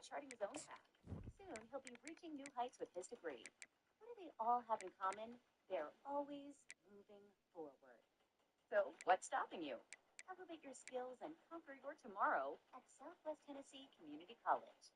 charting his own path. Soon, he'll be reaching new heights with his degree. What do they all have in common? They're always moving forward. So, what's stopping you? Elevate your skills and conquer your tomorrow at Southwest Tennessee Community College.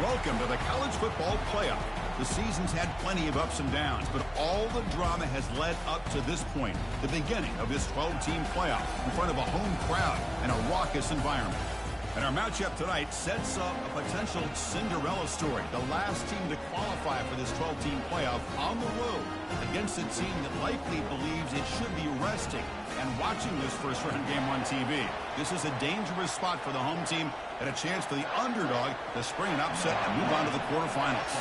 Welcome to the College Football Playoff. The season's had plenty of ups and downs, but all the drama has led up to this point, the beginning of this 12-team playoff in front of a home crowd and a raucous environment. And our matchup tonight sets up a potential Cinderella story, the last team to qualify for this 12-team playoff on the road against a team that likely believes it should be resting and watching this first-round game on TV. This is a dangerous spot for the home team and a chance for the underdog to spring an upset and move on to the quarterfinals.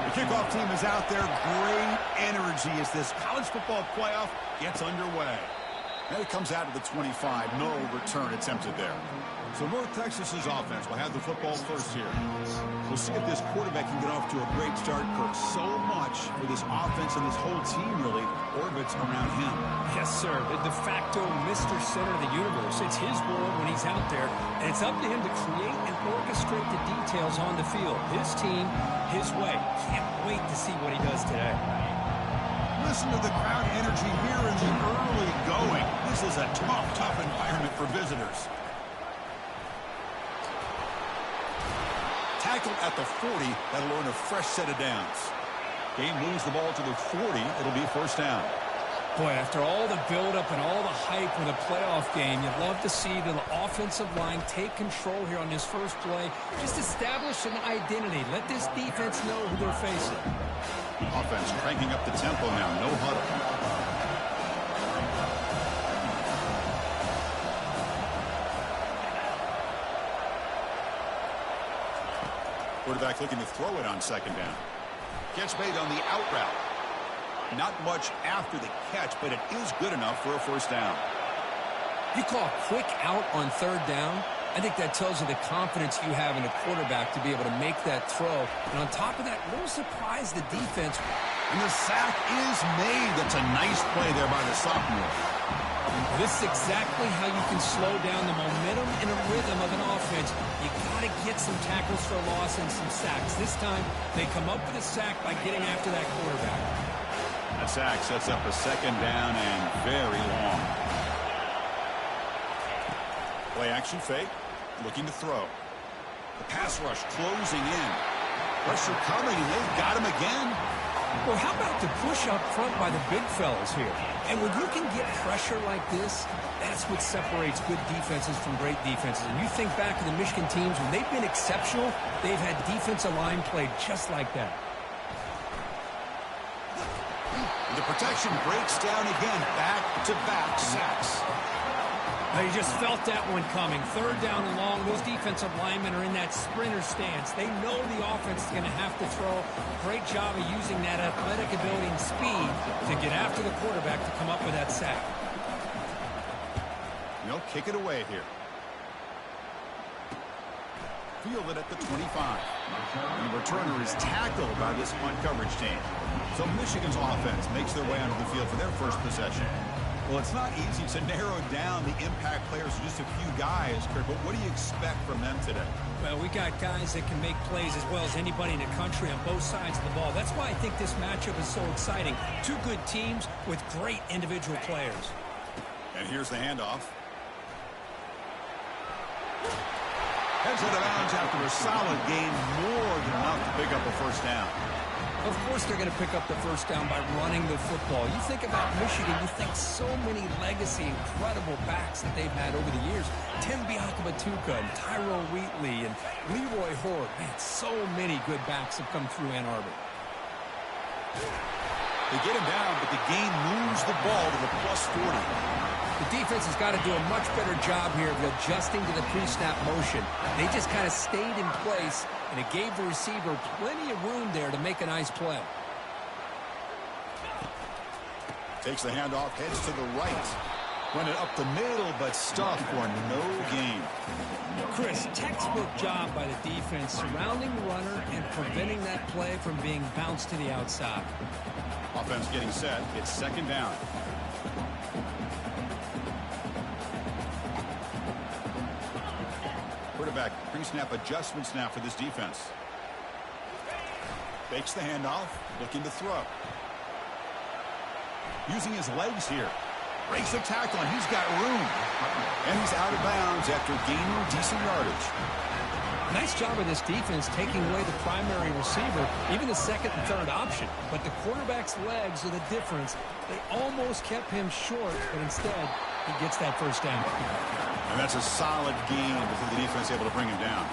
The kickoff team is out there. Great energy as this college football playoff gets underway. And it comes out to the 25. No return attempted there. So North Texas's offense will have the football first here. We'll see if this quarterback can get off to a great start, Kirk. So much for this offense and this whole team really orbits around him. Yes, sir. The de facto Mr. Center of the universe. It's his world when he's out there, and it's up to him to create and orchestrate the details on the field. His team, his way. Can't wait to see what he does today. Listen to the crowd energy here in the early going. This is a tough environment for visitors. Tackled at the 40. That'll earn a fresh set of downs. Game moves the ball to the 40. It'll be first down. Boy, after all the buildup and all the hype with a playoff game, you'd love to see the offensive line take control here on this first play. Just establish an identity. Let this defense know who they're facing. Offense cranking up the tempo now. No huddle. Quarterback looking to throw it on second down. Catch made on the out route. Not much after the catch, but it is good enough for a first down. You call a quick out on third down? I think that tells you the confidence you have in a quarterback to be able to make that throw. And on top of that, no surprise the defense. And the sack is made. That's a nice play there by the sophomore. This is exactly how you can slow down the momentum and a rhythm of an offense. You got to get some tackles for a loss and some sacks. This time, they come up with a sack by getting after that quarterback. That sack sets up a second down and very long. Play action fake, looking to throw. The pass rush closing in. Pressure coming, and they've got him again. Well, how about the push up front by the big fellas here? And when you can get pressure like this, that's what separates good defenses from great defenses. And you think back to the Michigan teams, when they've been exceptional, they've had defensive line played just like that. The protection breaks down again. Back-to-back sacks. Now, you just felt that one coming. Third down and long. Those defensive linemen are in that sprinter stance. They know the offense is going to have to throw. Great job of using that athletic ability and speed to get after the quarterback to come up with that sack. They'll kick it away here. Fielded at the 25. And the returner is tackled by this punt coverage team. So Michigan's offense makes their way onto the field for their first possession. Well, it's not easy to narrow down the impact players to just a few guys, Kirk, but what do you expect from them today? Well, we got guys that can make plays as well as anybody in the country on both sides of the ball. That's why I think this matchup is so exciting. Two good teams with great individual players. And here's the handoff. Heads out of bounds after a solid game, more than enough to pick up a first down. Of course they're going to pick up the first down by running the football. You think about Michigan, you think so many legacy, incredible backs that they've had over the years. Tim Biakabatuka and Tyrone Wheatley and Leroy Horde. Man, so many good backs have come through Ann Arbor. They get him down, but the game moves the ball to the plus 40. The defense has got to do a much better job here of adjusting to the pre-snap motion. They just kind of stayed in place, and it gave the receiver plenty of room there to make a nice play. Takes the handoff, heads to the right. Run it up the middle, but stuffed for no gain. Chris, textbook job by the defense surrounding the runner and preventing that play from being bounced to the outside. Offense getting set. It's second down. Quarterback pre-snap adjustments now for this defense. Fakes the handoff, looking to throw. Using his legs here. Breaks the tackle, and he's got room. And he's out of bounds after gaining decent yardage. Nice job of this defense taking away the primary receiver, even the second and third option. But the quarterback's legs are the difference. They almost kept him short, but instead, he gets that first down. And that's a solid gain before the defense able to bring him down.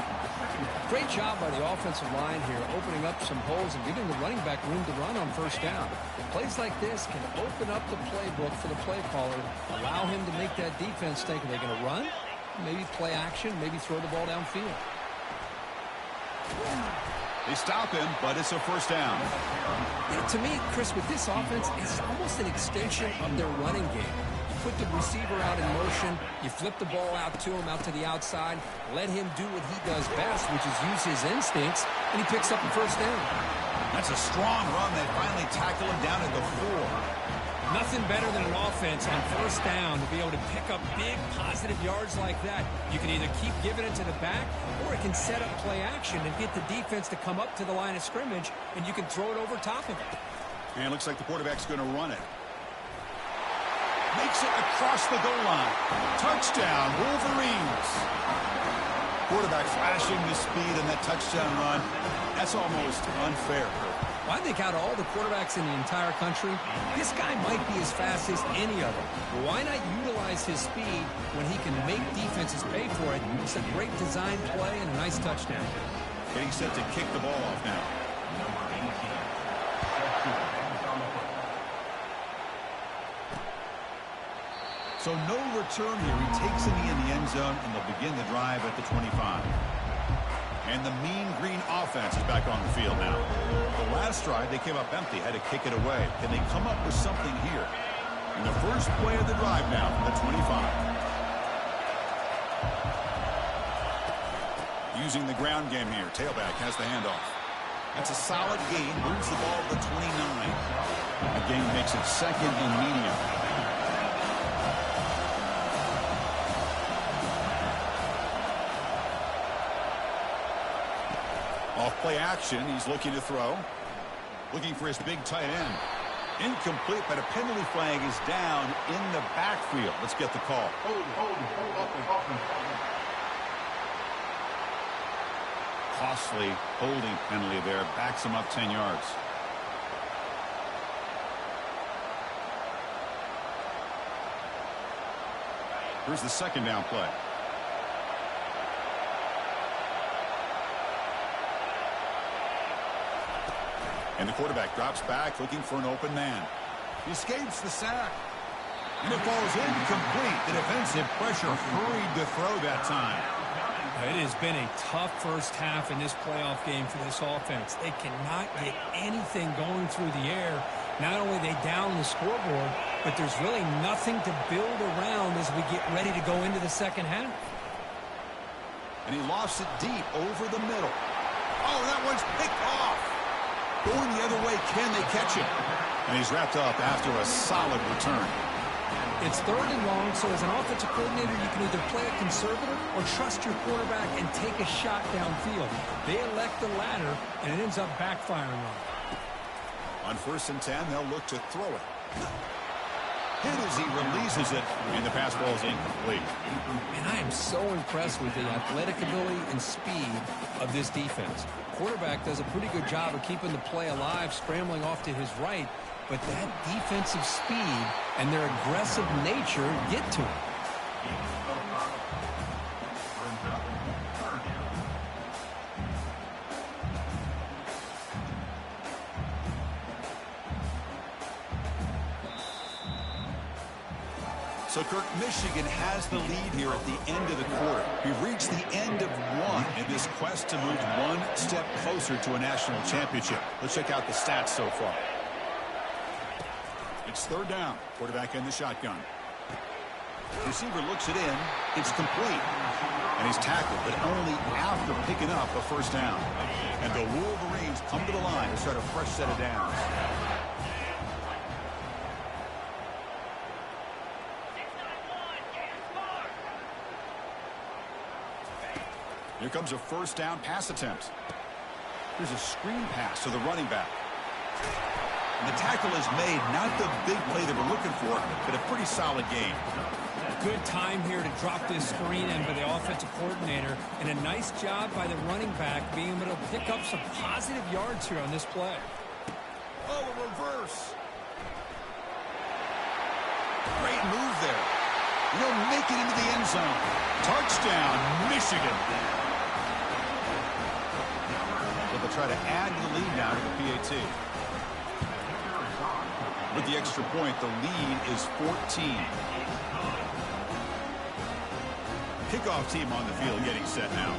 Great job by the offensive line here, opening up some holes and giving the running back room to run on first down. Plays like this can open up the playbook for the play caller, allow him to make that defense think, are they going to run? Maybe play action, maybe throw the ball downfield. They stop him, but it's a first down. You know, to me, Chris, with this offense, it's almost an extension of their running game. You put the receiver out in motion, you flip the ball out to him, out to the outside, let him do what he does best, which is use his instincts, and he picks up the first down. That's a strong run. They finally tackle him down at the 4. Nothing better than an offense on first down to be able to pick up big positive yards like that. You can either keep giving it to the back, or it can set up play action and get the defense to come up to the line of scrimmage, and you can throw it over top of it. And it looks like the quarterback's going to run it. Makes it across the goal line. Touchdown, Wolverines. Quarterback flashing the speed in that touchdown run. That's almost unfair. Well, I think out of all the quarterbacks in the entire country, this guy might be as fast as any of them. Why not utilize his speed when he can make defenses pay for it? It's a great design play and a nice touchdown. Getting set to kick the ball off now. So no return here. He takes it in the end zone, and they'll begin the drive at the 25. And the Mean Green offense is back on the field now. The last drive, they came up empty, had to kick it away. Can they come up with something here? In the first play of the drive now, the 25. Using the ground game here. Tailback has the handoff. That's a solid gain. Moves the ball to the 29. The gain makes it second and medium. Off play action, he's looking to throw. Looking for his big tight end. Incomplete, but a penalty flag is down in the backfield. Let's get the call. Costly holding penalty there. Backs him up 10 yards. Here's the second down play. And the quarterback drops back, looking for an open man. He escapes the sack. And it falls incomplete. The defensive pressure hurried to throw that time. It has been a tough first half in this playoff game for this offense. They cannot get anything going through the air. Not only are they down the scoreboard, but there's really nothing to build around as we get ready to go into the second half. And he lofts it deep over the middle. Oh, that one's picked off. Going the other way, can they catch him? And he's wrapped up after a solid return. It's third and long, so as an offensive coordinator, you can either play it conservative or trust your quarterback and take a shot downfield. They elect the latter, and it ends up backfiring on them. On 1st and 10, they'll look to throw it. Hit as he releases it, and the pass ball is incomplete. And I am so impressed with the athletic ability and speed of this defense. Quarterback does a pretty good job of keeping the play alive, scrambling off to his right, but that defensive speed and their aggressive nature get to him. So, Kirk, Michigan has the lead here at the end of the quarter. We've reached the end of one in this quest to move one step closer to a national championship. Let's check out the stats so far. It's third down. Quarterback in the shotgun. Receiver looks it in. It's complete. And he's tackled, but only after picking up a first down. And the Wolverines come to the line to start a fresh set of downs. Here comes a first down pass attempt. Here's a screen pass to the running back. And the tackle is made, not the big play that we're looking for, but a pretty solid gain. Good time here to drop this screen in by the offensive coordinator, and a nice job by the running back being able to pick up some positive yards here on this play. Oh, a reverse. Great move there. He'll make it into the end zone. Touchdown, Michigan. But they'll try to add to the lead now to the PAT. With the extra point, the lead is 14. Kickoff team on the field getting set now.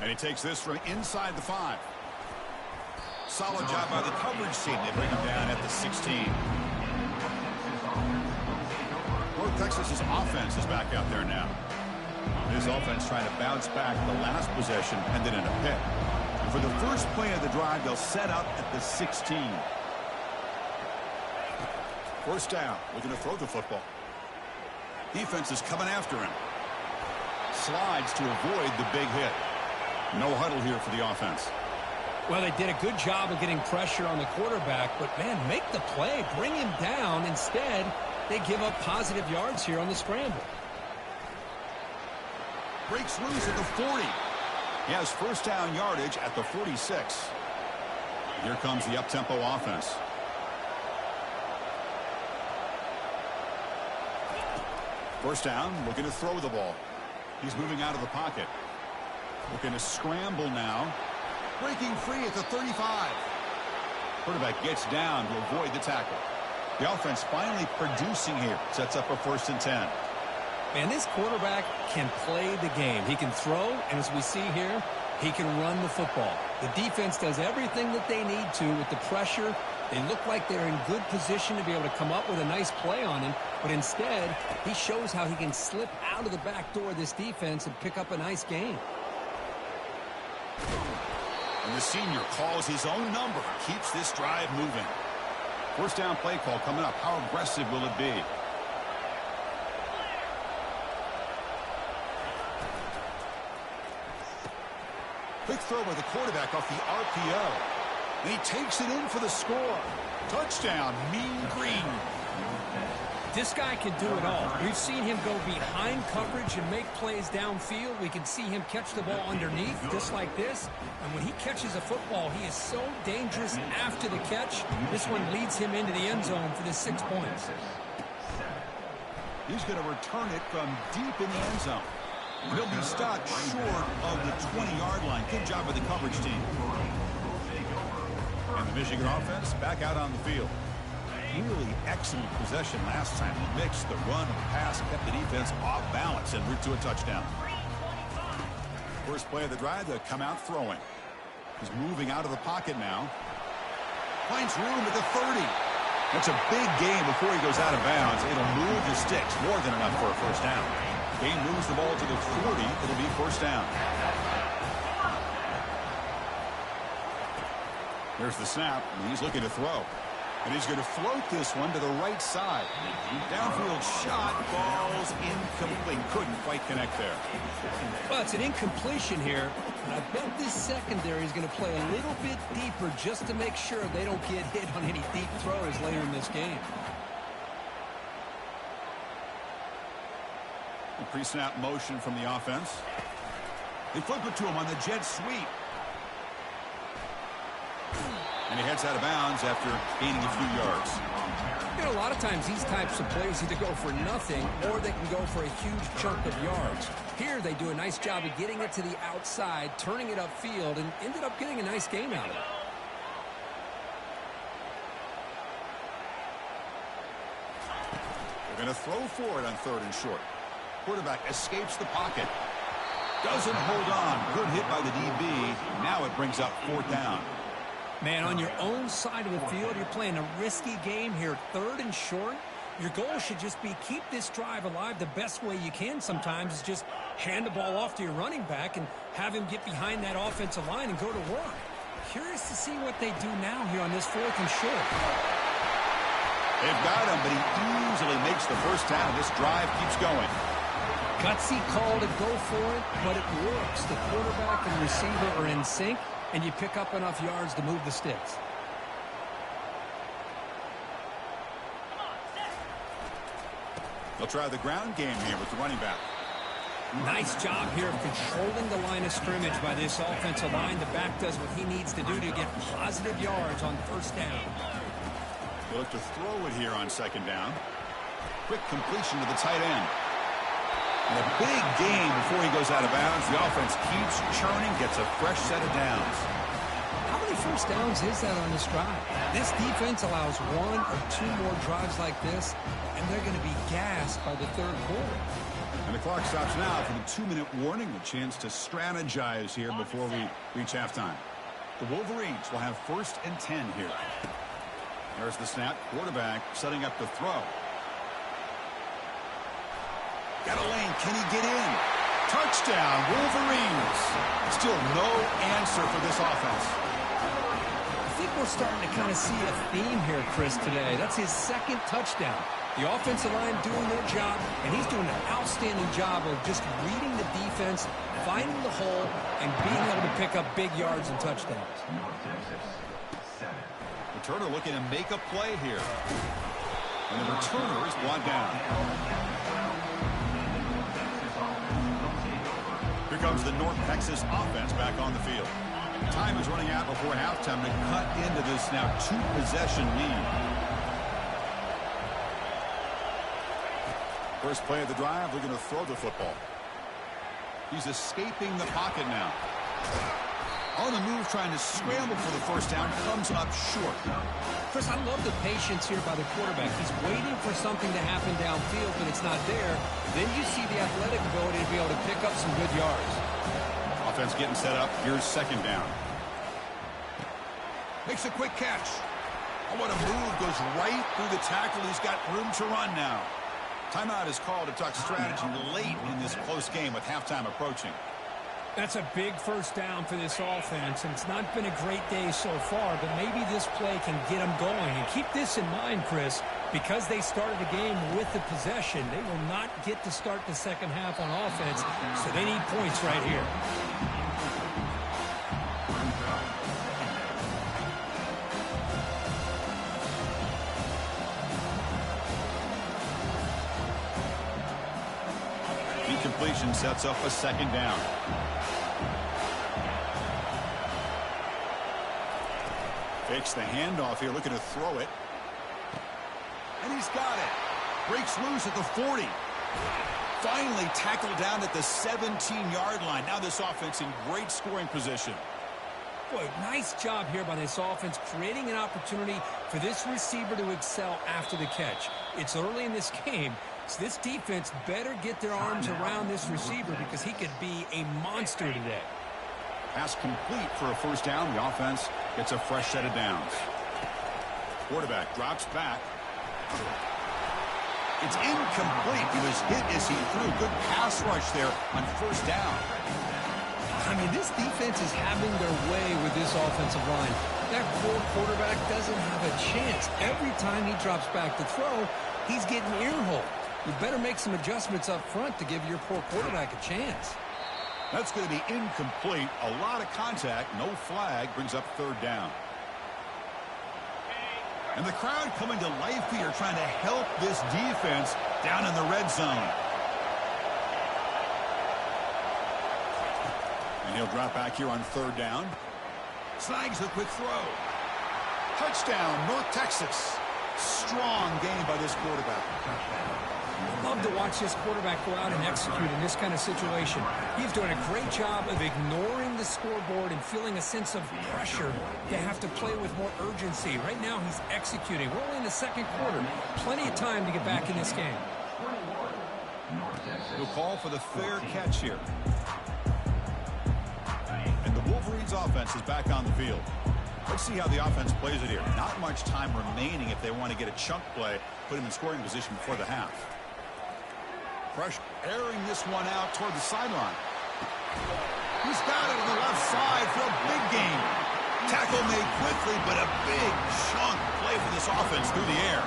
And he takes this from inside the 5. Solid job by the coverage team. They bring him down at the 16. North Texas's offense is back out there now. This offense trying to bounce back. The last possession ended in a pick. And for the first play of the drive, they'll set up at the 16. First down, looking to throw the football. Defense is coming after him. Slides to avoid the big hit. No huddle here for the offense. Well, they did a good job of getting pressure on the quarterback, but, man, make the play. Bring him down. Instead, they give up positive yards here on the scramble. Breaks loose at the 40. He has first down yardage at the 46. Here comes the up-tempo offense. First down, looking to throw the ball. He's moving out of the pocket. Looking to scramble now. Breaking free at the 35. Quarterback gets down to avoid the tackle. The offense finally producing here. Sets up a 1st and 10. Man, this quarterback can play the game. He can throw, and as we see here, he can run the football. The defense does everything that they need to with the pressure. They look like they're in good position to be able to come up with a nice play on him, but instead, he shows how he can slip out of the back door of this defense and pick up a nice gain. And the senior calls his own number, keeps this drive moving. First down play call coming up. How aggressive will it be? Quick throw by the quarterback off the RPO. And he takes it in for the score. Touchdown, Mean Green. This guy can do it all. We've seen him go behind coverage and make plays downfield. We can see him catch the ball underneath, just like this. And when he catches a football, he is so dangerous after the catch. This one leads him into the end zone for the 6 points. He's going to return it from deep in the end zone. He'll be stopped short of the 20-yard line. Good job by the coverage team. And the Michigan offense back out on the field. Really excellent possession last time. Mixed the run and the pass, kept the defense off balance en route to a touchdown. First play of the drive, they'll come out throwing. He's moving out of the pocket now. Finds room at the 30. That's a big gain before he goes out of bounds. It'll move the sticks, more than enough for a first down. Gain moves the ball to the 40. It'll be first down. There's the snap, and he's looking to throw. And he's going to float this one to the right side. Downfield shot, ball's incomplete. Couldn't quite connect there. Well, it's an incompletion here. And I bet this secondary is going to play a little bit deeper just to make sure they don't get hit on any deep throws later in this game. A pre-snap motion from the offense. They flip it to him on the jet sweep. And he heads out of bounds after gaining a few yards. You know, a lot of times these types of plays either go for nothing or they can go for a huge chunk of yards. Here they do a nice job of getting it to the outside, turning it upfield, and ended up getting a nice game out of it. They're going to throw for it on 3rd and short. Quarterback escapes the pocket. Doesn't hold on. Good hit by the DB. Now it brings up 4th down. Man, on your own side of the field, you're playing a risky game here, 3rd and short. Your goal should just be keep this drive alive. The best way you can sometimes is just hand the ball off to your running back and have him get behind that offensive line and go to work. Curious to see what they do now here on this 4th and short. They've got him, but he easily makes the first down. This drive keeps going. Gutsy call to go for it, but it works. The quarterback and receiver are in sync, and you pick up enough yards to move the sticks. They'll try the ground game here with the running back. Nice job here of controlling the line of scrimmage by this offensive line. The back does what he needs to do to get positive yards on 1st down. They look to throw it here on 2nd down. Quick completion to the tight end. And a big gain before he goes out of bounds. The offense keeps churning, gets a fresh set of downs. How many 1st downs is that on this drive? This defense allows 1 or 2 more drives like this, and they're going to be gassed by the 3rd quarter. And the clock stops now for the 2-minute warning. A chance to strategize here before we reach halftime. The Wolverines will have 1st and 10 here. There's the snap. Quarterback setting up the throw. Got a lane. Can he get in? Touchdown, Wolverines. Still no answer for this offense. I think we're starting to kind of see a theme here, Chris, today. That's his 2nd touchdown. The offensive line doing their job, and he's doing an outstanding job of just reading the defense, finding the hole, and being able to pick up big yards and touchdowns. Returner looking to make a play here. And the returner is brought down. Here comes the North Texas offense back on the field. Time is running out before halftime to cut into this now 2-possession lead. First play of the drive, they're going to throw the football. He's escaping the pocket now. On the move, trying to scramble for the 1st down, comes up short. Chris, I love the patience here by the quarterback. He's waiting for something to happen downfield, but it's not there. Then you see the athletic ability to be able to pick up some good yards. Offense getting set up. Here's 2nd down. Makes a quick catch. Oh, what a move. Goes right through the tackle. He's got room to run now. Timeout is called to talk strategy late in this close game with halftime approaching. That's a big 1st down for this offense, and it's not been a great day so far, but maybe this play can get them going. And keep this in mind, Chris, because they started the game with the possession, they will not get to start the 2nd half on offense, so they need points right here. Incompletion sets up a 2nd down. Fakes the handoff here, looking to throw it. And he's got it. Breaks loose at the 40. Finally tackled down at the 17-yard line. Now this offense in great scoring position. Boy, nice job here by this offense, creating an opportunity for this receiver to excel after the catch. It's early in this game, so this defense better get their arms around this receiver because he could be a monster today. Pass complete for a 1st down. The offense gets a fresh set of downs. Quarterback drops back. It's incomplete. He was hit as he threw. Good pass rush there on 1st down. I mean, this defense is having their way with this offensive line. That poor quarterback doesn't have a chance. Every time he drops back to throw, he's getting ear-holed. You better make some adjustments up front to give your poor quarterback a chance. That's going to be incomplete. A lot of contact. No flag. Brings up 3rd down. And the crowd coming to life here, trying to help this defense down in the red zone. And he'll drop back here on 3rd down. Snags a quick throw. Touchdown, North Texas. Strong game by this quarterback. I love to watch this quarterback go out and execute in this kind of situation. He's doing a great job of ignoring the scoreboard and feeling a sense of pressure to have to play with more urgency. Right now, he's executing. We're only in the 2nd quarter. Plenty of time to get back in this game. He'll call for the fair catch here. And the Wolverines offense is back on the field. Let's see how the offense plays it here. Not much time remaining if they want to get a chunk play, put him in scoring position before the half. Fresh airing this one out toward the sideline. He's got it on the left side for a big gain. Tackle made quickly, but a big chunk play for this offense through the air.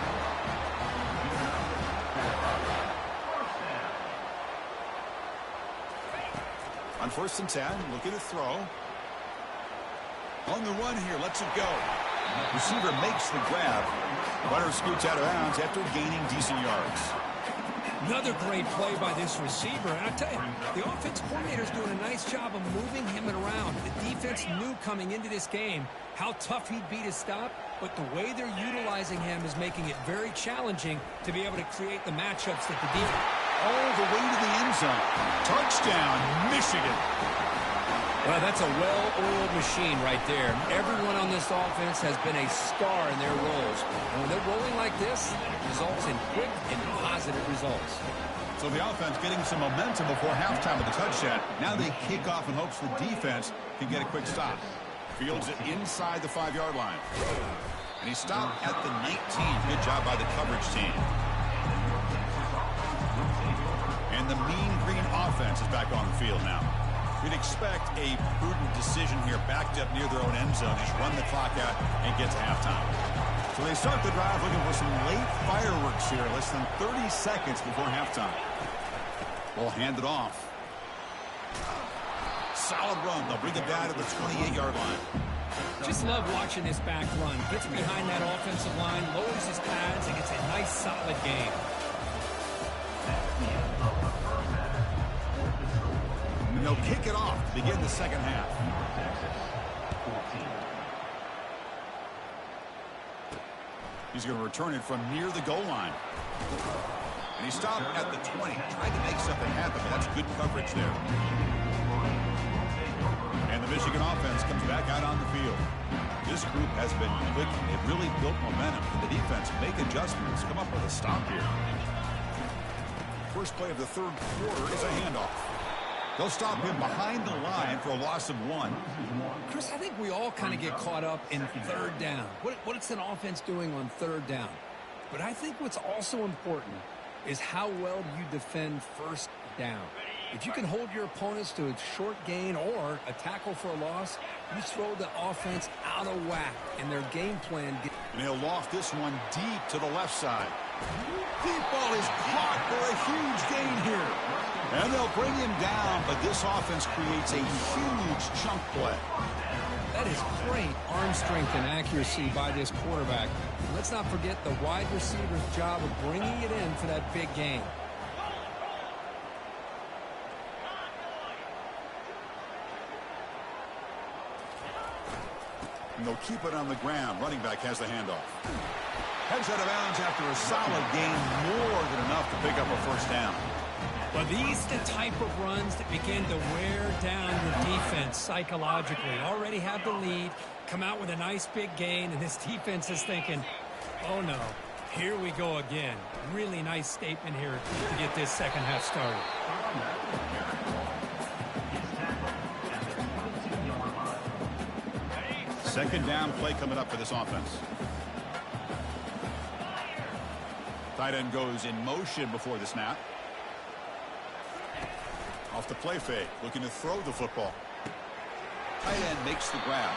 On 1st and 10, looking to throw. On the run here, lets it go. Receiver makes the grab. Runner scoots out of bounds after gaining decent yards. Another great play by this receiver. And I tell you, the offense coordinator's doing a nice job of moving him around. The defense knew coming into this game how tough he'd be to stop, but the way they're utilizing him is making it very challenging to be able to create the matchups that the defense... All the way to the end zone. Touchdown, Michigan. Well, that's a well-oiled machine right there. Everyone on this offense has been a star in their roles. And when they're rolling like this, it results in quick and positive results. So the offense getting some momentum before halftime with the touchdown. Now they kick off in hopes the defense can get a quick stop. Fields it inside the 5-yard line. And he stopped at the 19. Good job by the coverage team. And the Mean Green offense is back on the field now. We'd expect a prudent decision here, backed up near their own end zone. Just run the clock out and get to halftime. So they start the drive looking for some late fireworks here, less than 30 seconds before halftime. We'll hand it off. Solid run. They'll bring it down to the 28-yard line. Just love watching this back run. Gets behind that offensive line, lowers his pads, and gets a nice, solid game. And they'll kick it off to begin the second half. He's going to return it from near the goal line. And he stopped at the 20. Tried to make something happen, but that's good coverage there. And the Michigan offense comes back out on the field. This group has been clicking. They've really built momentum. The defense make adjustments. Come up with a stop here. First play of the third quarter is a handoff. They'll stop him behind the line for a loss of 1. Chris, I think we all kind of get caught up in third down. What's an offense doing on third down? But I think what's also important is how well you defend first down. If you can hold your opponents to a short gain or a tackle for a loss, you throw the offense out of whack, and their game plan... And he'll loft this one deep to the left side. Deep ball is caught for a huge gain here. And they'll bring him down, but this offense creates a huge chunk play. That is great arm strength and accuracy by this quarterback. And let's not forget the wide receiver's job of bringing it in for that big gain. And they'll keep it on the ground. Running back has the handoff. Heads out of bounds after a solid gain, more than enough to pick up a first down. But these are the type of runs that begin to wear down your defense psychologically. Already have the lead, come out with a nice big gain, and this defense is thinking, oh no, here we go again. Really nice statement here to get this second half started. Second down play coming up for this offense. Tight end goes in motion before the snap. Off the play fake, looking to throw the football. Tight end makes the grab.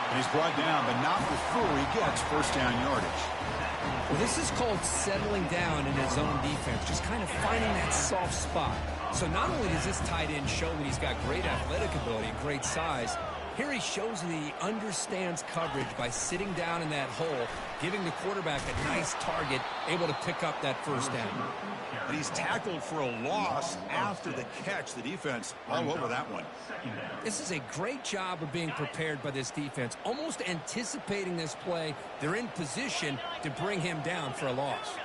And he's brought down, but not before he gets first down yardage. Well, this is called settling down in his own defense, just kind of finding that soft spot. So not only does this tight end show that he's got great athletic ability and great size, here he shows that he understands coverage by sitting down in that hole, giving the quarterback a nice target, able to pick up that first down. And he's tackled for a loss after the catch. The defense all over that one. This is a great job of being prepared by this defense, almost anticipating this play. They're in position to bring him down for a loss.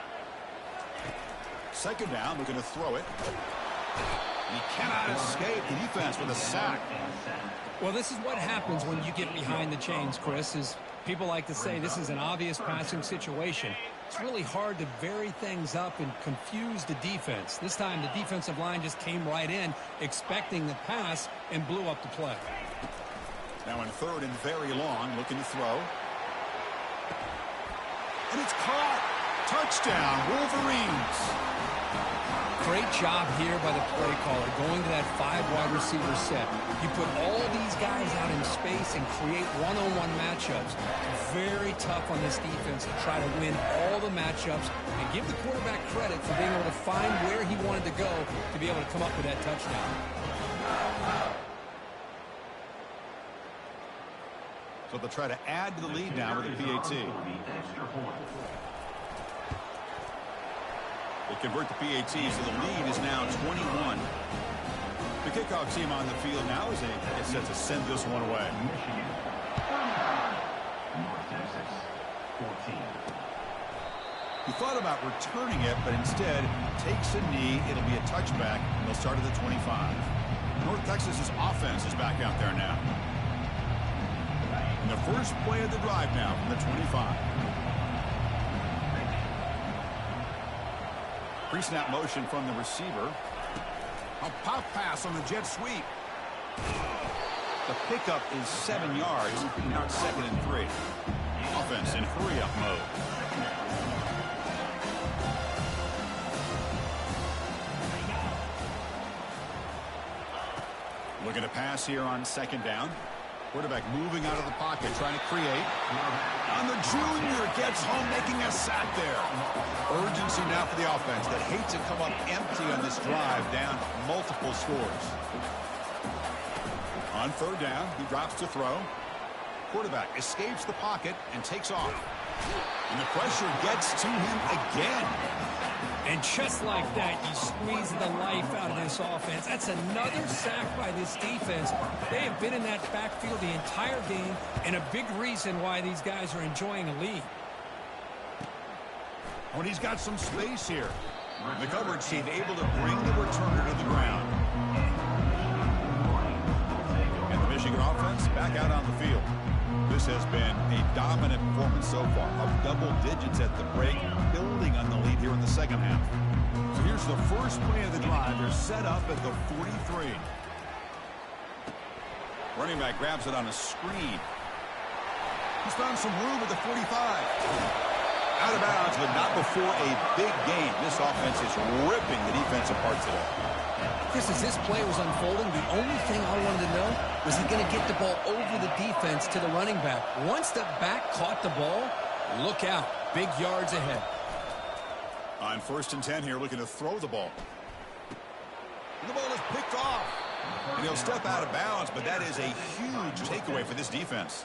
Second down, looking to throw it. And he cannot escape the defense with a sack. Well, this is what happens when you get behind the chains, Chris, is people like to say this is an obvious passing situation. It's really hard to vary things up and confuse the defense. This time the defensive line just came right in expecting the pass and blew up the play. Now in third and very long, looking to throw. And it's caught. Touchdown, Wolverines. Great job here by the play caller, going to that 5 wide receiver set. You put all these guys out in space and create one-on-one matchups. Very tough on this defense to try to win all the matchups and give the quarterback credit for being able to find where he wanted to go to be able to come up with that touchdown. So they'll try to add to the lead now with a PAT. They convert the PAT, so the lead is now 21. The kickoff team on the field now is set to send this one away. He thought about returning it, but instead takes a knee. It'll be a touchback, and they'll start at the 25. North Texas's offense is back out there now. And the first play of the drive now from the 25. Pre-snap motion from the receiver. A pop pass on the jet sweep. The pickup is 7 yards. Now it's 2nd and 3. Offense in hurry-up mode. Looking to pass here on 2nd down. Quarterback moving out of the pocket, trying to create. And the junior gets home, making a sack there. Urgency now for the offense that hates to come up empty on this drive, down multiple scores. On 3rd down, he drops to throw. Quarterback escapes the pocket and takes off. And the pressure gets to him again. And just like that, you squeeze the life out of this offense. That's another sack by this defense. They have been in that backfield the entire game, and a big reason why these guys are enjoying a lead. When he's got some space here. The coverage team able to bring the returner to the ground. And the Michigan offense back out on the field. This has been a dominant performance so far, of double digits at the break, building on the lead here in the 2nd half. So here's the first play of the drive. They're set up at the 43. Running back grabs it on a screen. He's found some room at the 45. Out of bounds, but not before a big game. This offense is ripping the defense apart today. Chris, as this play was unfolding, the only thing I wanted to know was he going to get the ball over the defense to the running back. Once the back caught the ball, look out. Big yards ahead. On 1st and 10 here, looking to throw the ball. And the ball is picked off. And he'll step out of bounds, but that is a huge takeaway for this defense.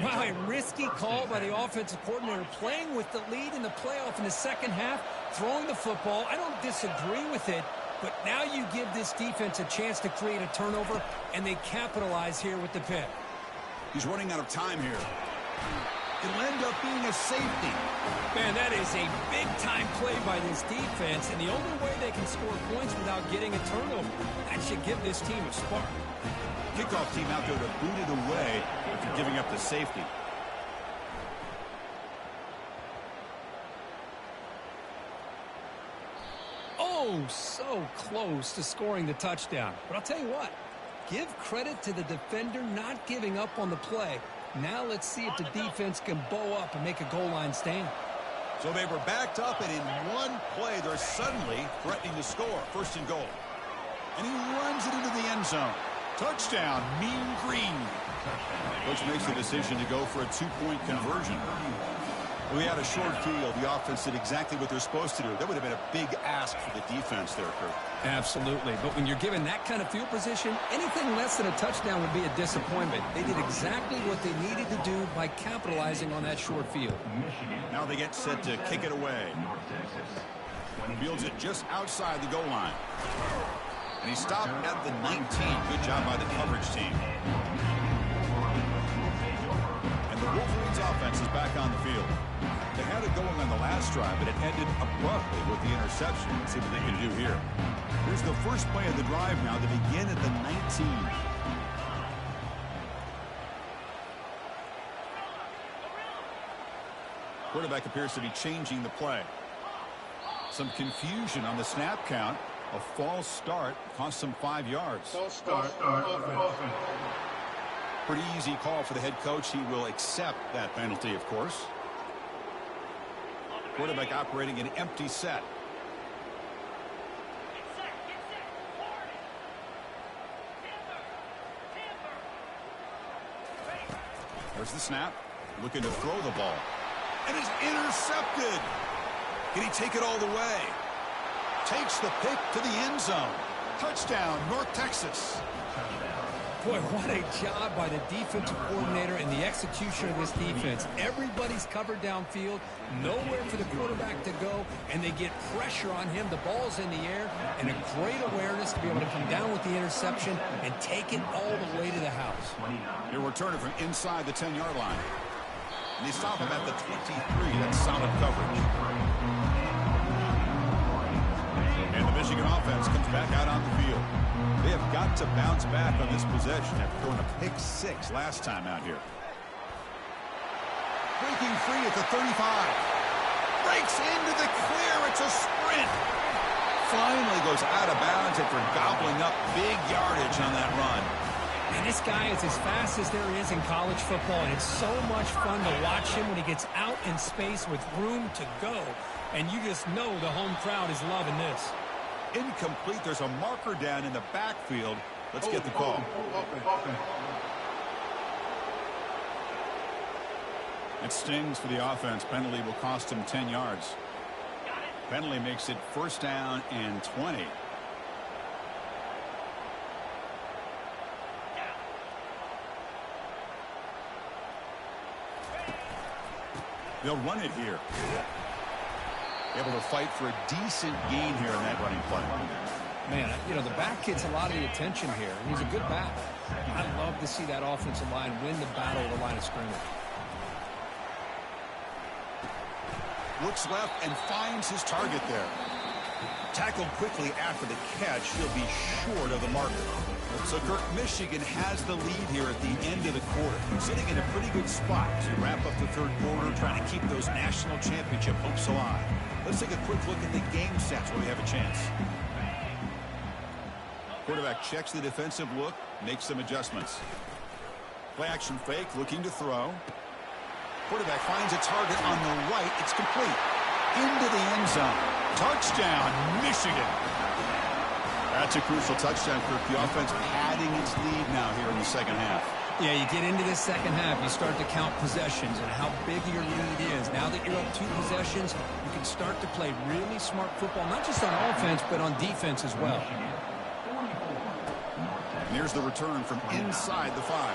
Wow, a risky call by the offensive coordinator, playing with the lead in the playoff in the 2nd half, throwing the football. I don't disagree with it, but now you give this defense a chance to create a turnover, and they capitalize here with the pick. He's running out of time here. It'll end up being a safety. Man, that is a big-time play by this defense, and the only way they can score points without getting a turnover. That should give this team a spark. Kickoff team out there to boot it away after giving up the safety. Oh, so close to scoring the touchdown. But I'll tell you what, give credit to the defender not giving up on the play. Now let's see if the defense can bow up and make a goal line stand. So they were backed up, and in one play, they're suddenly threatening to score. 1st and goal. And he runs it into the end zone. Touchdown, Mean Green. Coach makes the decision to go for a 2-point conversion. We had a short field. The offense did exactly what they're supposed to do. That would have been a big ask for the defense there, Kurt. Absolutely. But when you're given that kind of field position, anything less than a touchdown would be a disappointment. They did exactly what they needed to do by capitalizing on that short field. Now they get set to kick it away. Fields it just outside the goal line. And he stopped at the 19. Good job by the coverage team. And the Wolverines offense is back on the field. They had it going on the last drive, but it ended abruptly with the interception. Let's see what they can do here. Here's the first play of the drive now to begin at the 19. Quarterback appears to be changing the play. Some confusion on the snap count. A false start cost them 5 yards. False start. Offense. Pretty easy call for the head coach. He will accept that penalty, of course. Quarterback operating an empty set. There's the snap. Looking to throw the ball. And it's intercepted. Can he take it all the way? Takes the pick to the end zone. Touchdown, North Texas. Boy, what a job by the defensive coordinator and the execution of this defense. Everybody's covered downfield, nowhere for the quarterback to go, and they get pressure on him. The ball's in the air, and a great awareness to be able to come down with the interception and take it all the way to the house. He'll return it from inside the 10-yard line. And they stop him at the 23. That's solid coverage. And the Michigan offense comes back out on the field. They have got to bounce back on this possession after throwing a pick 6 last time out here. Breaking free at the 35. Breaks into the clear. It's a sprint. Finally goes out of bounds after gobbling up big yardage on that run. And this guy is as fast as there is in college football, and it's so much fun to watch him when he gets out in space with room to go. And you just know the home crowd is loving this. Incomplete. There's a marker down in the backfield. Let's get the call. It stings for the offense. Penalty will cost him 10 yards. Penalty makes it first down and 20. They'll run it here. Able to fight for a decent gain here in that running play. Man, you know, the back gets a lot of the attention here, and he's a good back. I love to see that offensive line win the battle of the line of scrimmage. Looks left and finds his target there. Tackled quickly after the catch. He'll be short of the marker. So, Kirk, Michigan has the lead here at the end of the quarter. Sitting in a pretty good spot to wrap up the third quarter, trying to keep those national championship hopes alive. Let's take a quick look at the game stats where we have a chance. Quarterback checks the defensive look, makes some adjustments. Play action fake, looking to throw. Quarterback finds a target on the right. It's complete. Into the end zone. Touchdown, Michigan. That's a crucial touchdown, Kirk. The offense padding its lead now here in the second half. Yeah, you get into this second half, you start to count possessions and how big your lead is. Now that you're up 2 possessions, you can start to play really smart football, not just on offense, but on defense as well. And here's the return from inside the 5.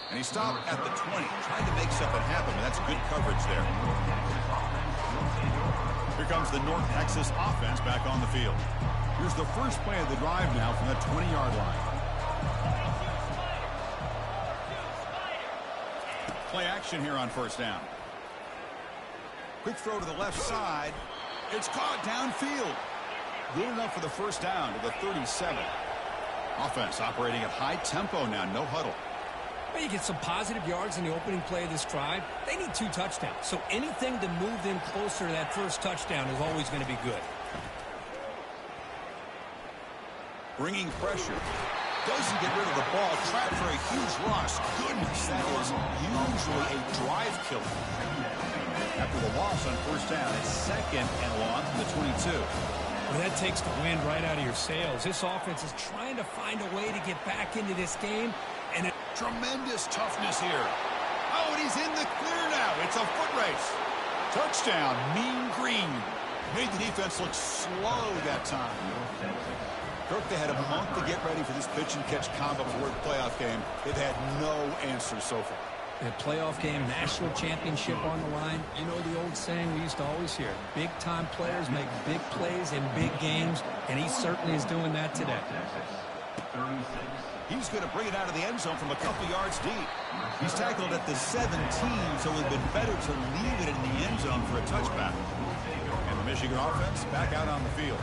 And he stopped at the 20, trying to make something happen, but that's good coverage there. Here comes the North Texas offense back on the field. Here's the first play of the drive now from the 20-yard line. Play action here on first down. Quick throw to the left side. It's caught downfield. Good enough for the first down to the 37. Offense operating at high tempo now, no huddle. Well, you get some positive yards in the opening play of this drive. They need 2 touchdowns, so anything to move them closer to that first touchdown is always going to be good. Bringing pressure. Doesn't get rid of the ball. Trapped for a huge loss. Goodness, that is usually a drive killer. After the loss on first down, it's second and long from the 22. Well, that takes the wind right out of your sails. This offense is trying to find a way to get back into this game. And tremendous toughness here. Oh, and he's in the clear now. It's a foot race. Touchdown, Mean Green. Made the defense look slow that time. Kirk, they had a month to get ready for this pitch and catch combo before the playoff game. They've had no answers so far. A playoff game, national championship on the line. You know the old saying we used to always hear, big-time players make big plays in big games, and he certainly is doing that today. He's going to bring it out of the end zone from a couple yards deep. He's tackled at the 17, so it would have been better to leave it in the end zone for a touchback. And the Michigan offense back out on the field.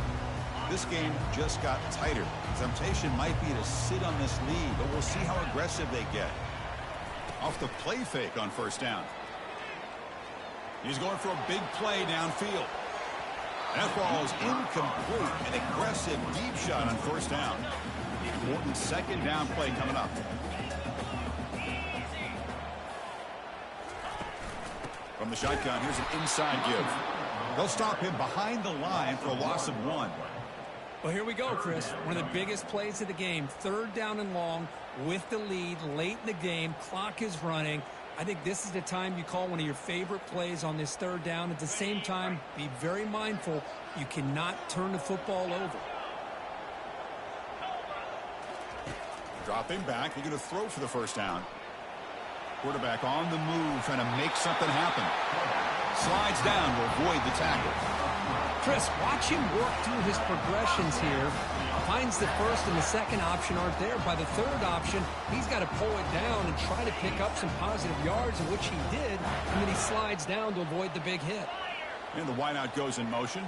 This game just got tighter. The temptation might be to sit on this lead, but we'll see how aggressive they get. Off the play fake on first down. He's going for a big play downfield. That ball is incomplete. An aggressive deep shot on first down. Important second down play coming up. From the shotgun, here's an inside give. They'll stop him behind the line for a loss of 1. Well, here we go, Chris. One of the biggest plays of the game. 3rd down and long with the lead late in the game. Clock is running. I think this is the time you call one of your favorite plays on this 3rd down. At the same time, be very mindful. You cannot turn the football over. Dropping back. They're going to throw for the first down. Quarterback on the move, trying to make something happen. Slides down to avoid the tackle. Chris, watch him work through his progressions here. Finds the first and the second option aren't there. By the 3rd option, he's got to pull it down and try to pick up some positive yards, of which he did. And then he slides down to avoid the big hit. And the wideout goes in motion.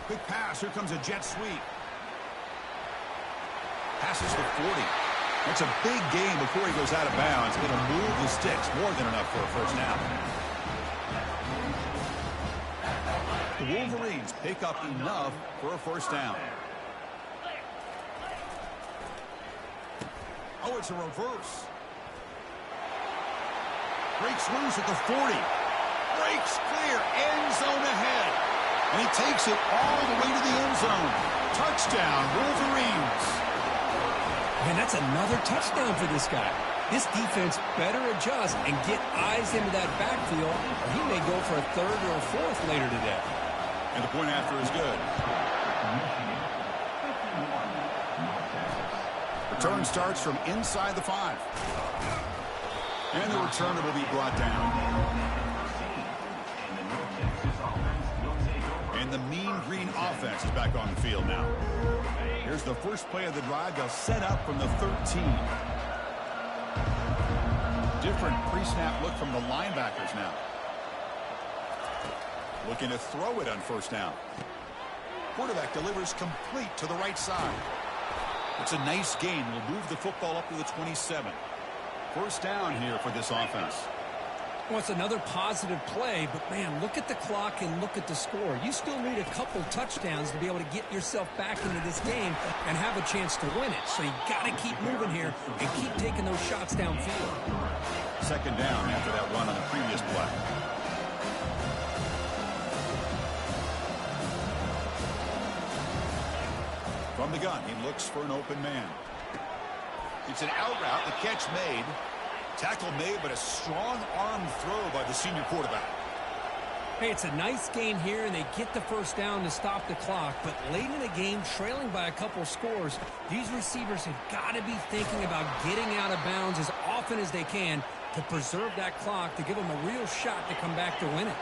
Quick pass. Here comes a jet sweep. Passes the 40. That's a big gain before he goes out of bounds. Going to move the sticks. More than enough for a first down. The Wolverines pick up enough for a first down. Oh, it's a reverse. Breaks loose at the 40. Breaks clear. End zone ahead. And he takes it all the way to the end zone. Touchdown, Wolverines. And that's another touchdown for this guy. This defense better adjust and get eyes into that backfield, or he may go for a 3rd or a 4th later today. And the point after is good. Return starts from inside the 5. And the returner will be brought down. And the Mean Green offense is back on the field now. Here's the first play of the drive. They'll set up from the 13. Different pre-snap look from the linebackers now. Looking to throw it on first down. Quarterback delivers complete to the right side. It's a nice gain. Will move the football up to the 27. First down here for this offense. Well, it's another positive play, but, man, look at the clock and look at the score. You still need a couple touchdowns to be able to get yourself back into this game and have a chance to win it. So you got to keep moving here and keep taking those shots downfield. Second down after that run on the previous play. From the gun, he looks for an open man. It's an out route, the catch made. Tackle made, but a strong arm throw by the senior quarterback. Hey, it's a nice gain here, and they get the first down to stop the clock. But late in the game, trailing by a couple scores, these receivers have got to be thinking about getting out of bounds as often as they can to preserve that clock, to give them a real shot to come back to win it.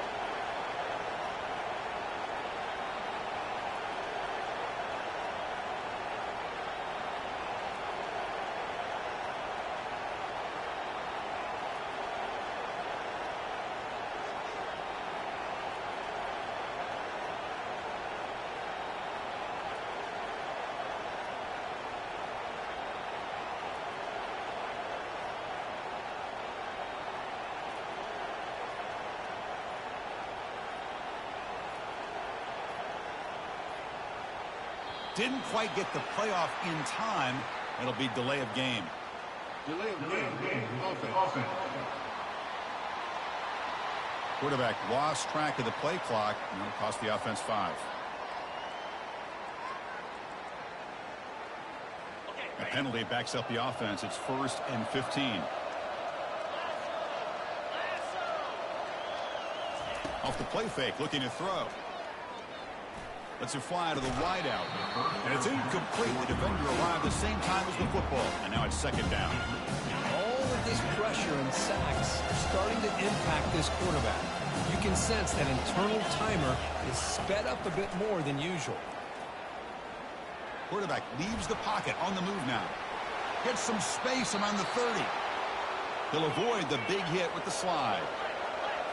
Didn't quite get the playoff in time. It'll be delay of game. Delay of game. Offense. Quarterback lost track of the play clock, and it'll cost the offense 5. A penalty backs up the offense. It's 1st and 15. Off the play fake, looking to throw. Lets it fly to the wideout. And it's incomplete. The defender arrived at the same time as the football. And now it's second down. All of this pressure and sacks are starting to impact this quarterback. You can sense that internal timer is sped up a bit more than usual. Quarterback leaves the pocket on the move now. Gets some space around the 30. He'll avoid the big hit with the slide.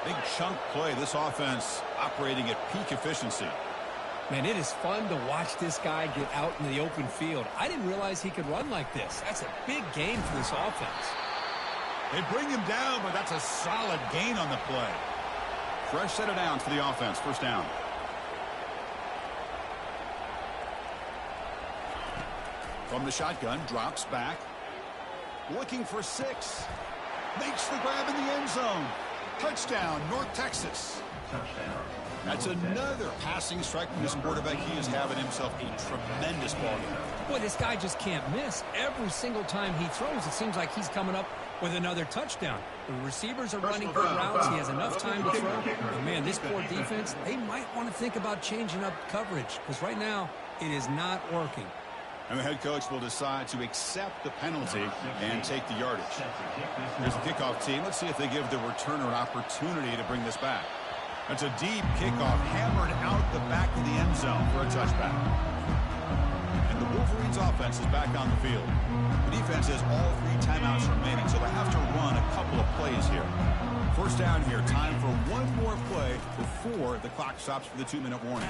Big chunk play. This offense operating at peak efficiency. Man, it is fun to watch this guy get out in the open field. I didn't realize he could run like this. That's a big gain for this offense. They bring him down, but that's a solid gain on the play. Fresh set of downs for the offense. First down. From the shotgun, drops back. Looking for 6. Makes the grab in the end zone. Touchdown, North Texas. That's another passing strike from this quarterback. He is having himself a tremendous ball game. Boy, this guy just can't miss. Every single time he throws, it seems like he's coming up with another touchdown. The receivers are running good routes. He has enough time to throw. But man, this poor defense, they might want to think about changing up coverage because right now it is not working. And the head coach will decide to accept the penalty and take the yardage. Here's the kickoff team. Let's see if they give the returner an opportunity to bring this back. That's a deep kickoff, hammered out the back of the end zone for a touchback. And the Wolverines offense is back on the field. The defense has all 3 timeouts remaining, so they have to run a couple of plays here. First down here, time for one more play before the clock stops for the 2-minute warning.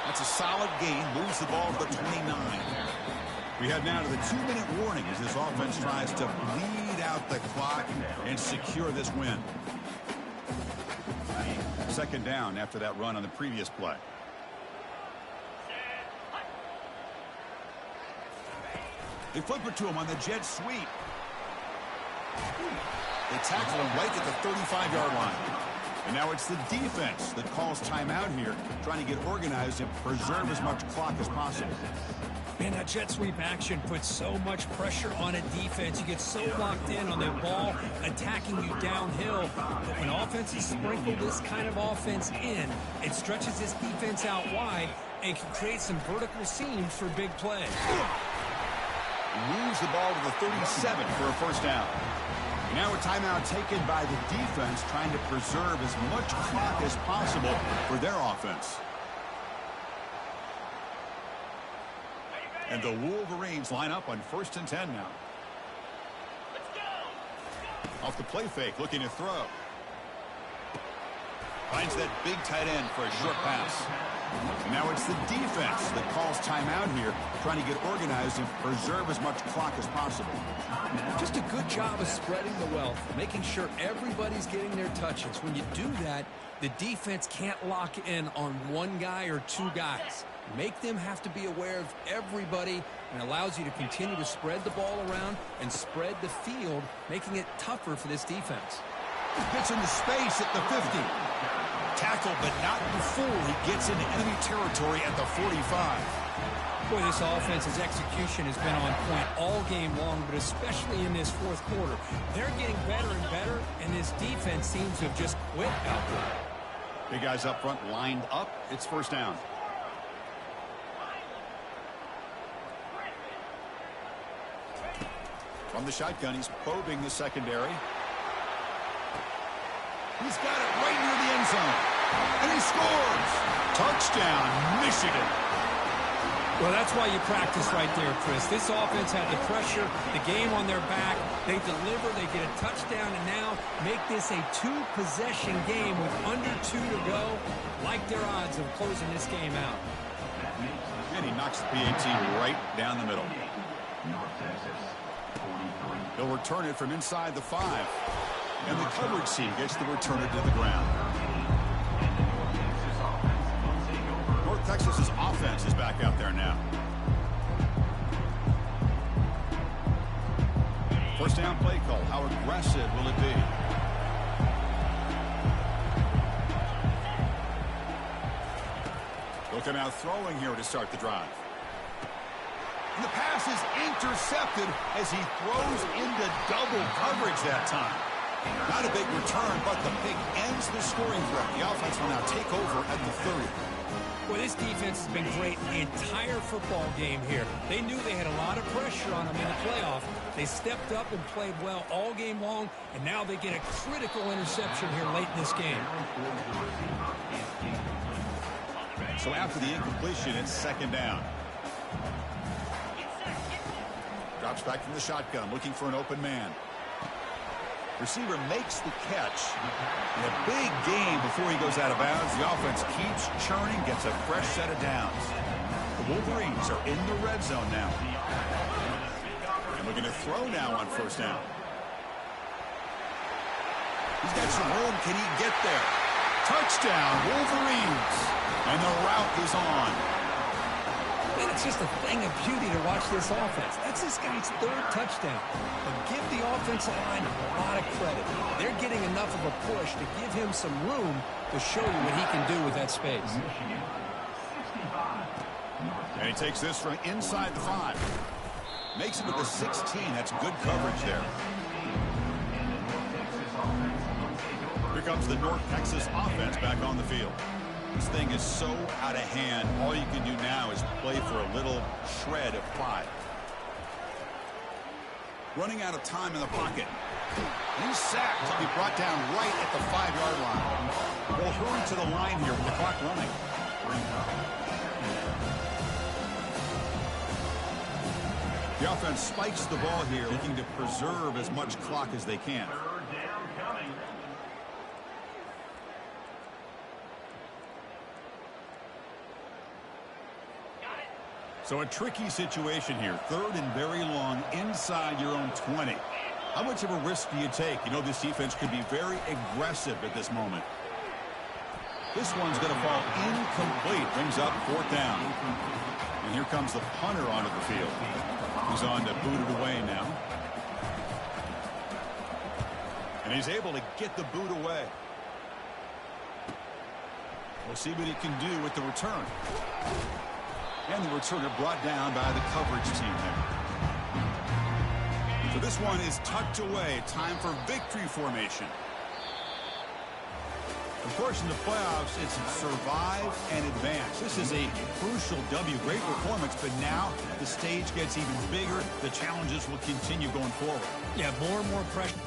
That's a solid gain, moves the ball to the 29. We head now to the 2-minute warning as this offense tries to bleed out the clock and secure this win. Second down after that run on the previous play. They flip it to him on the jet sweep. They tackle him right at the 35-yard line. And now it's the defense that calls timeout here, trying to get organized and preserve as much clock as possible. Man, that jet sweep action puts so much pressure on a defense. You get so locked in on the ball attacking you downhill. But when offenses sprinkle this kind of offense in, it stretches this defense out wide and can create some vertical seams for big plays. Moves the ball to the 37 for a first down. Now a timeout taken by the defense, trying to preserve as much clock as possible for their offense. And the Wolverines line up on 1st and 10 now. Off the play fake, looking to throw. Finds that big tight end for a short pass. And now it's the defense that calls timeout here, trying to get organized and preserve as much clock as possible. Just a good job of spreading the wealth, making sure everybody's getting their touches. When you do that, the defense can't lock in on one guy or 2 guys. Make them have to be aware of everybody, and allows you to continue to spread the ball around and spread the field, making it tougher for this defense. Gets into space at the 50. Tackle, but not before he gets into enemy territory at the 45. Boy, this offense's execution has been on point all game long, but especially in this 4th quarter. They're getting better and better, and this defense seems to have just quit out there. Big guys up front lined up. It's first down. From the shotgun, he's probing the secondary. He's got it right near the end zone. And he scores! Touchdown, Michigan. Well, that's why you practice right there, Chris. This offense had the pressure, the game on their back. They deliver, they get a touchdown, and now make this a 2-possession game with under 2 to go. Like their odds of closing this game out. And he knocks the PAT right down the middle. He'll return it from inside the 5. And the coverage team gets the returner to the ground. North Texas's offense is back out there now. First down play call. How aggressive will it be? They'll come out throwing here to start the drive. And the pass is intercepted as he throws into double coverage that time. Not a big return, but the pick ends the scoring threat. The offense will now take over at the 30. Well, this defense has been great the entire football game here. They knew they had a lot of pressure on them in the playoff. They stepped up and played well all game long, and now they get a critical interception here late in this game. So after the incompletion, it's second down. Drops back from the shotgun, looking for an open man. Receiver makes the catch. And a big gain before he goes out of bounds. The offense keeps churning, gets a fresh set of downs. The Wolverines are in the red zone now. And looking to throw now on first down. He's got some room. Can he get there? Touchdown, Wolverines. And the route is on. And It's just a thing of beauty to watch this offense. That's this guy's third touchdown. But give the offensive line a lot of credit. They're getting enough of a push to give him some room to show you what he can do with that space. And he takes this from inside the 5. Makes it to the 16. That's good coverage there. Here comes the North Texas offense back on the field. This thing is so out of hand. All you can do now is play for a little shred of 5. Running out of time in the pocket. He's sacked. He'll be brought down right at the 5-yard line. They'll hurry to the line here with the clock running. The offense spikes the ball here, looking to preserve as much clock as they can. So a tricky situation here. 3rd and very long inside your own 20. How much of a risk do you take? You know this defense could be very aggressive at this moment. This one's going to fall incomplete. Brings up 4th down. And here comes the punter onto the field. He's on to boot it away now. And he's able to get the boot away. We'll see what he can do with the return. And the returner brought down by the coverage team there. So this one is tucked away. Time for victory formation. Of course, in the playoffs, it's survive and advance. This is a crucial W. Great performance, but now the stage gets even bigger. The challenges will continue going forward. Yeah, more and more pressure.